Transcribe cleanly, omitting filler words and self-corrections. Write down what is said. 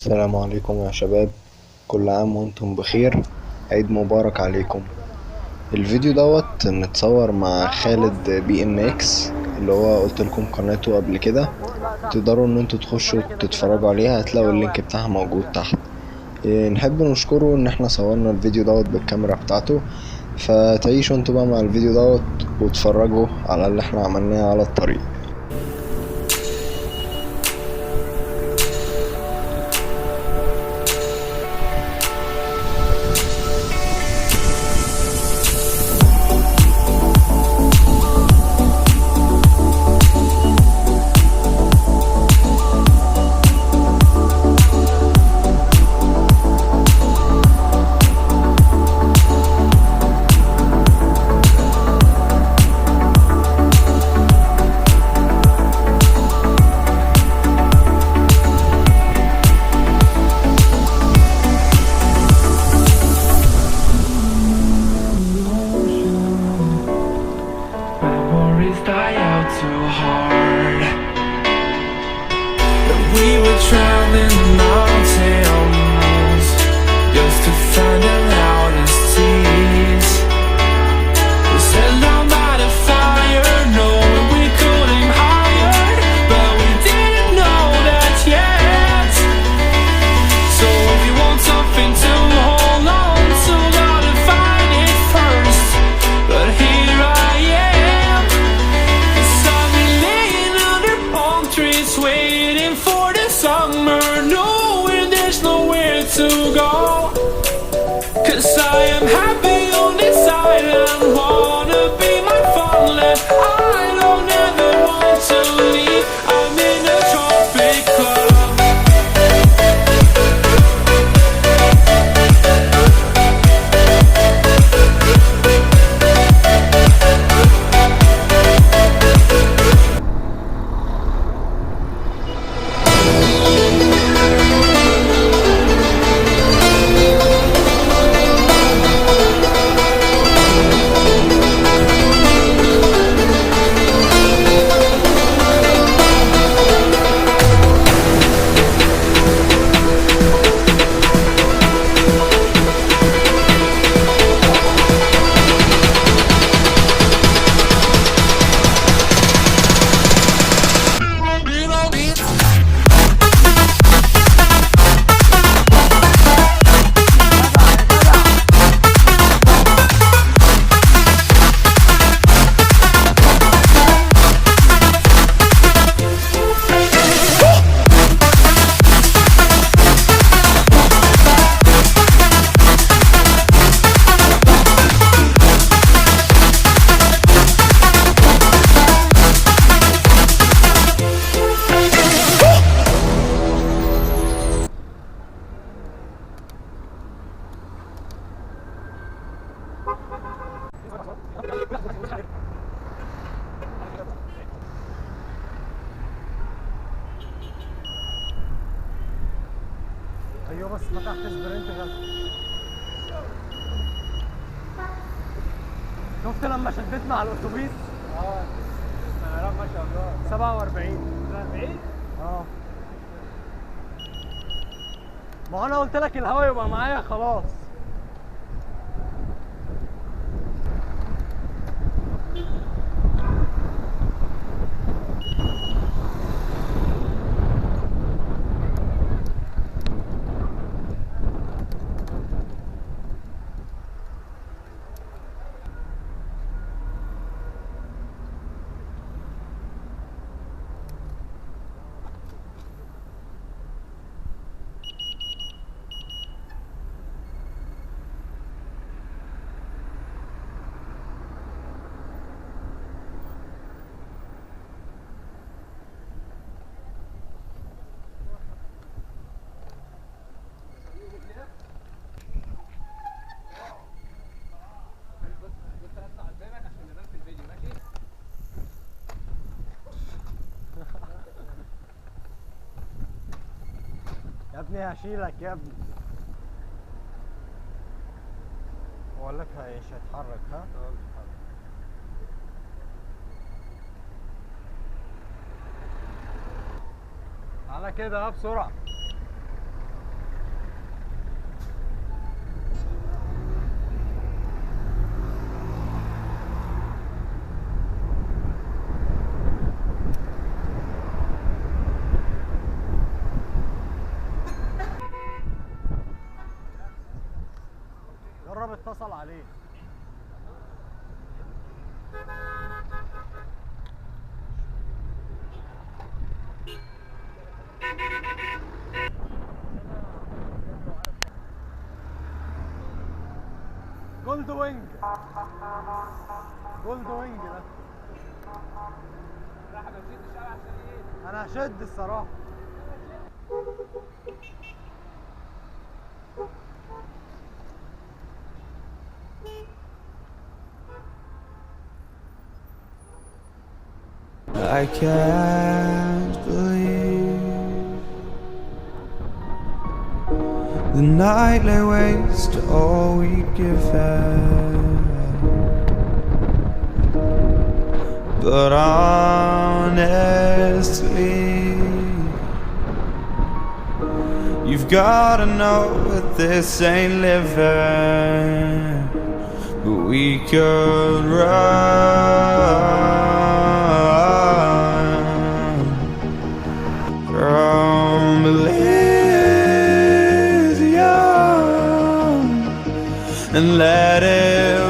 السلام عليكم يا شباب، كل عام وانتم بخير. عيد مبارك عليكم. الفيديو دوت متصور مع خالد بي ام اكس اللي هو قلت لكم قناته قبل كده. تقدروا ان انتوا تخشوا تتفرجوا عليها، هتلاقوا اللينك بتاعها موجود تحت. نحب نشكره ان احنا صورنا الفيديو دوت بالكاميرا بتاعته، فتعيشوا انتوا بقى مع الفيديو دوت وتفرجوا على اللي احنا عملناه على الطريق. Memories die out too hard. We were traveling the mountains just to find the loudest tease. We set down by the fire, knowing we could aim higher, but we didn't know that yet. So if you want something to hold on to, gotta find it first. But here I am, 'cause I've been laying under palm trees, waiting for the summer, knowing there's nowhere to go. 'Cause I am happy on this island, wanna be my farmland. I don't ever want to leave, I'm in a tropic club. ايوه بس ما تحت سبرنت غلط. شفت لما شديت مع الاتوبيس؟ الطيران ما شاء الله 47. اه ما هو انا قلت لك الهوا يبقى معايا خلاص. يا ابني هشيلك يا ابني. بقول لك مش هيتحرك ها؟ تعالى كده ها بسرعة. اتصل عليه. جولد وينج، جولد وينج ده. انا هشد الصراحه. I can't believe the night lay waste to all we'd given. But honestly, you've gotta know that this ain't living. But we could run from Elysium and let it